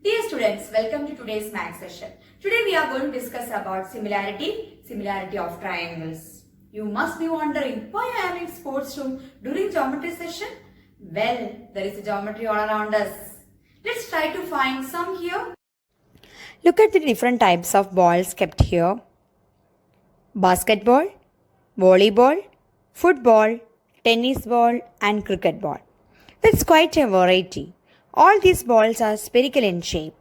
Dear students, welcome to today's math session. Today we are going to discuss about similarity of triangles. You must be wondering why I am in sports room during geometry session? Well, there is a geometry all around us. Let's try to find some here. Look at the different types of balls kept here. Basketball, volleyball, football, tennis ball and cricket ball. That's quite a variety. All these balls are spherical in shape.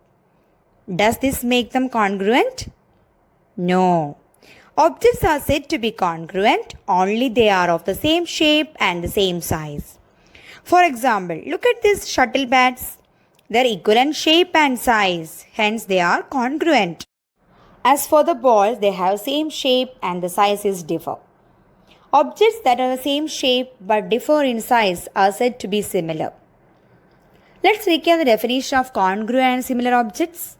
Does this make them congruent? No. Objects are said to be congruent only they are of the same shape and the same size. For example, look at these shuttle bats. They're equal in shape and size, hence they are congruent. As for the balls, they have same shape and the sizes differ. Objects that are the same shape but differ in size are said to be similar. Let's recap the definition of congruent and similar objects.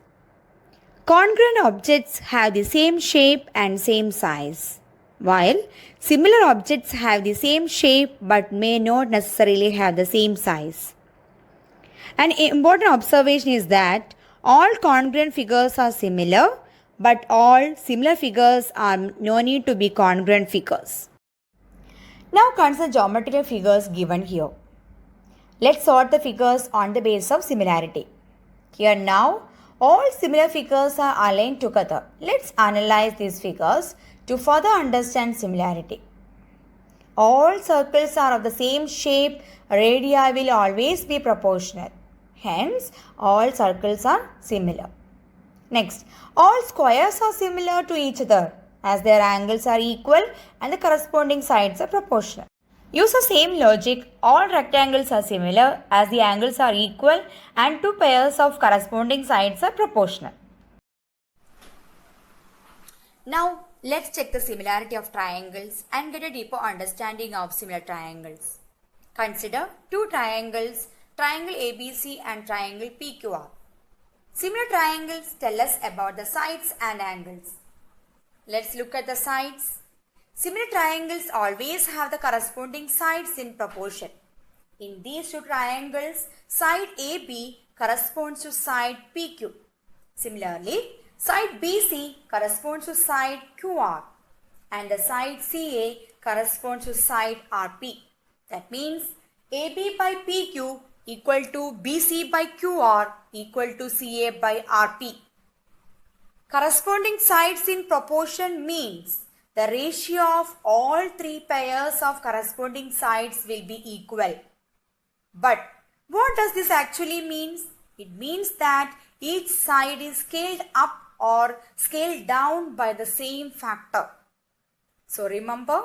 Congruent objects have the same shape and same size, while similar objects have the same shape but may not necessarily have the same size. An important observation is that all congruent figures are similar, but all similar figures are no need to be congruent figures. Now consider geometrical figures given here. Let's sort the figures on the basis of similarity. Here now, all similar figures are aligned together. Let's analyze these figures to further understand similarity. All circles are of the same shape, radii will always be proportional. Hence, all circles are similar. Next, all squares are similar to each other as their angles are equal and the corresponding sides are proportional. Use the same logic, all rectangles are similar as the angles are equal and two pairs of corresponding sides are proportional. Now, let's check the similarity of triangles and get a deeper understanding of similar triangles. Consider two triangles, triangle ABC and triangle PQR. Similar triangles tell us about the sides and angles. Let's look at the sides. Similar triangles always have the corresponding sides in proportion. In these two triangles, side AB corresponds to side PQ. Similarly, side BC corresponds to side QR and the side CA corresponds to side RP. That means AB by PQ equal to BC by QR equal to CA by RP. Corresponding sides in proportion means the ratio of all three pairs of corresponding sides will be equal. But what does this actually mean? It means that each side is scaled up or scaled down by the same factor. So remember,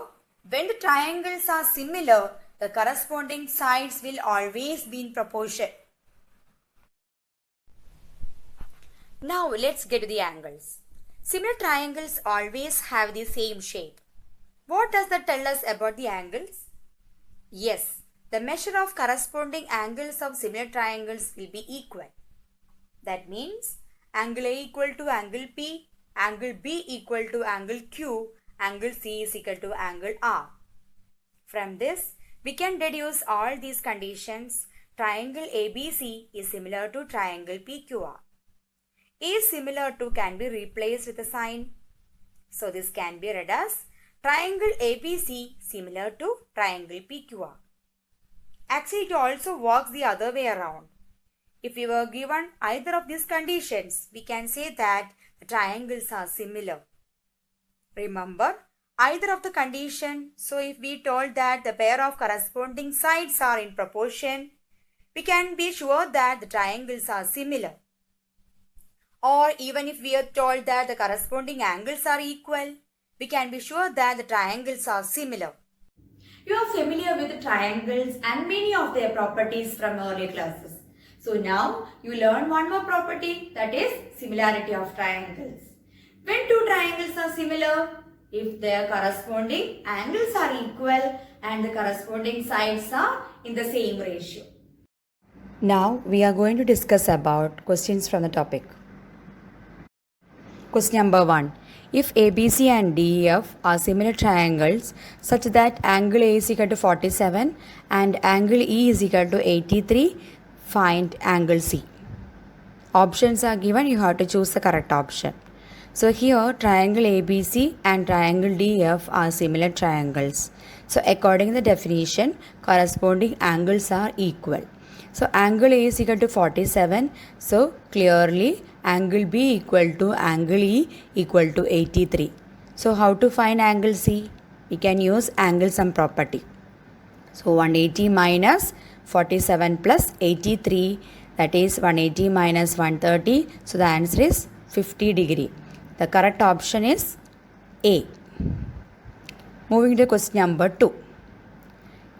when the triangles are similar, the corresponding sides will always be in proportion. Now let's get to the angles. Similar triangles always have the same shape. What does that tell us about the angles? Yes, the measure of corresponding angles of similar triangles will be equal. That means angle A equal to angle P, angle B equal to angle Q, angle C is equal to angle R. From this, we can deduce all these conditions. Triangle ABC is similar to triangle PQR. A is similar to can be replaced with a sign. So this can be read as triangle ABC similar to triangle PQR. Actually, it also works the other way around. If we were given either of these conditions, we can say that the triangles are similar. Remember, either of the condition, so if we told that the pair of corresponding sides are in proportion, we can be sure that the triangles are similar. Or even if we are told that the corresponding angles are equal, we can be sure that the triangles are similar. You are familiar with the triangles and many of their properties from earlier classes. So now you learn one more property, that is similarity of triangles. When two triangles are similar, if their corresponding angles are equal and the corresponding sides are in the same ratio. Now we are going to discuss about questions from the topic. Question number 1. If ABC and DEF are similar triangles such that angle A is equal to 47 and angle E is equal to 83, find angle C. Options are given, you have to choose the correct option. So here triangle ABC and triangle DF are similar triangles. So according to the definition, corresponding angles are equal. So angle A is equal to 47. So clearly angle B equal to angle E equal to 83. So how to find angle C? We can use angle sum property. So 180 minus 47 plus 83, that is 180 minus 130. So the answer is 50 degree. The correct option is A. Moving to question number 2.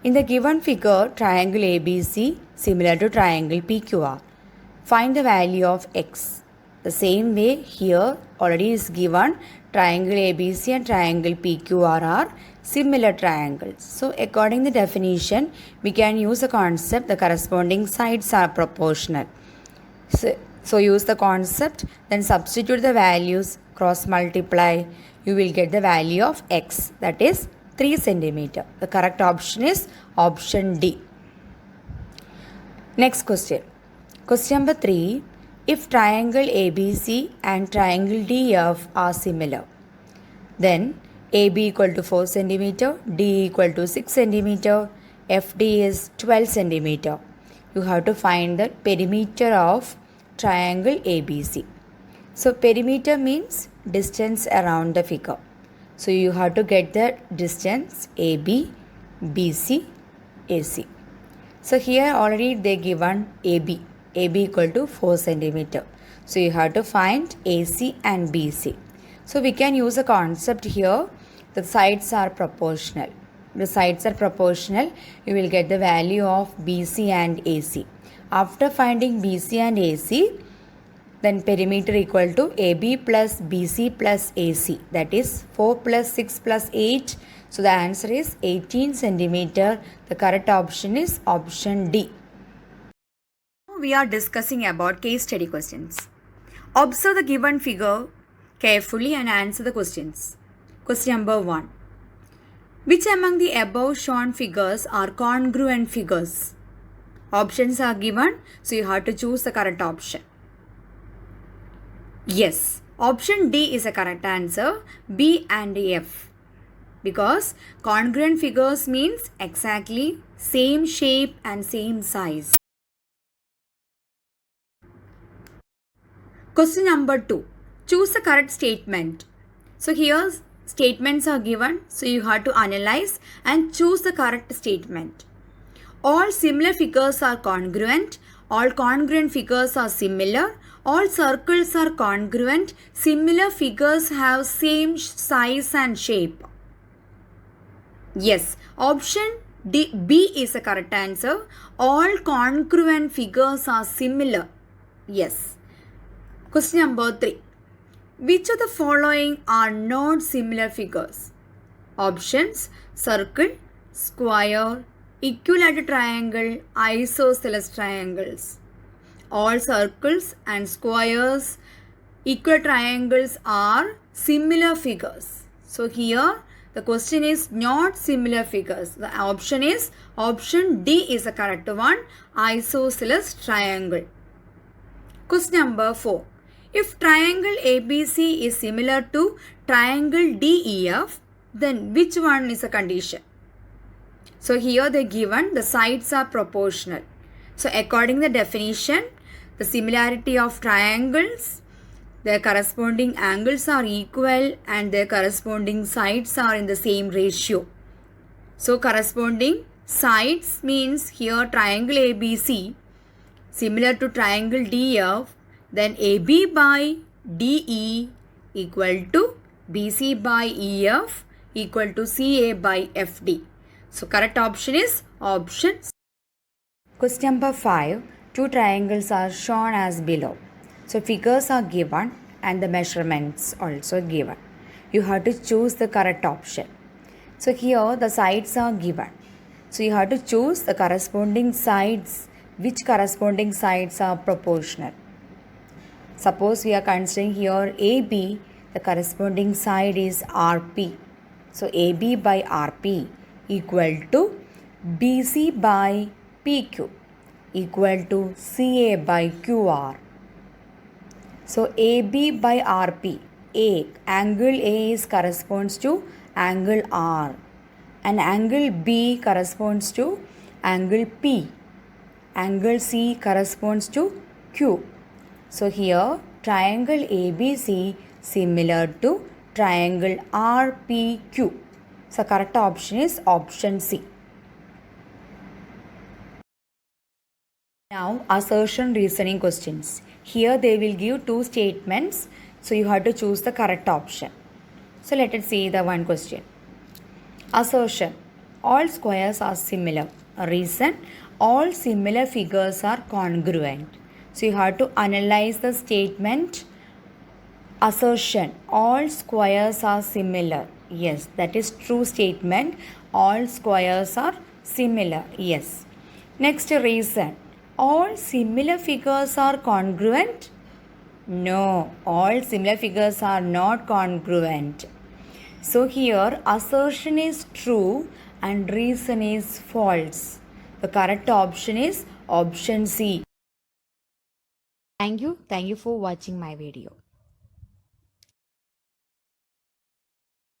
In the given figure, triangle ABC similar to triangle PQR. Find the value of x. The same way here already is given triangle ABC and triangle PQR are similar triangles. So according to the definition, we can use the concept the corresponding sides are proportional. So use the concept, then substitute the values, cross multiply, you will get the value of x, that is 3 centimeter. The correct option is option D. Next question. Question number 3. If triangle ABC and triangle DF are similar, then AB equal to 4 centimeter, D equal to 6 centimeter, FD is 12 centimeter. You have to find the perimeter of triangle ABC. So perimeter means distance around the figure. So you have to get the distance AB, BC, AC. So here already they given AB equal to 4 centimeter. So you have to find AC and BC. So we can use a concept here. The sides are proportional. The sides are proportional. You will get the value of BC and AC. After finding BC and AC, then perimeter equal to AB plus BC plus AC. That is 4 plus 6 plus 8. So the answer is 18 centimeter. The correct option is option D. We are discussing about case study questions. Observe the given figure carefully and answer the questions. Question number 1. Which among the above shown figures are congruent figures? Options are given, so you have to choose the correct option. Yes, option D is a correct answer, B and F. Because congruent figures means exactly same shape and same size. Question number 2. Choose the correct statement. So here statements are given, so you have to analyze and choose the correct statement. All similar figures are congruent. All congruent figures are similar. All circles are congruent. Similar figures have same size and shape. Yes, option B is the correct answer. All congruent figures are similar. Yes. Question number 3. Which of the following are not similar figures? Options: circle, square, equilateral triangle, isosceles triangles. All circles and squares, equilateral triangles are similar figures. So here the question is not similar figures. The option is option D is the correct one, isosceles triangle. Question number 4. If triangle ABC is similar to triangle DEF, then which one is a condition? So here they given the sides are proportional. So according to the definition, the similarity of triangles, their corresponding angles are equal and their corresponding sides are in the same ratio. So corresponding sides means here triangle ABC similar to triangle DF, then AB by DE equal to BC by EF equal to CA by FD. So correct option is option C. Question number 5. Two triangles are shown as below. So figures are given and the measurements also given. You have to choose the correct option. So here the sides are given. So you have to choose the corresponding sides. Which corresponding sides are proportional? Suppose we are considering here AB, the corresponding side is RP. So AB by RP equal to BC by PQ equal to CA by QR. So AB by RP. Angle A is corresponds to angle R, and angle B corresponds to angle P. Angle C corresponds to Q. So here triangle ABC similar to triangle RPQ. So correct option is option C. Now assertion reasoning questions. Here they will give two statements, so you have to choose the correct option. So let us see the one question. Assertion: all squares are similar. Reason: all similar figures are congruent. So you have to analyze the statement. Assertion: all squares are similar. Yes, that is true statement. All squares are similar. Yes. Next, reason: all similar figures are congruent. No, all similar figures are not congruent. So here assertion is true and reason is false. The correct option is option C. Thank you for watching my video.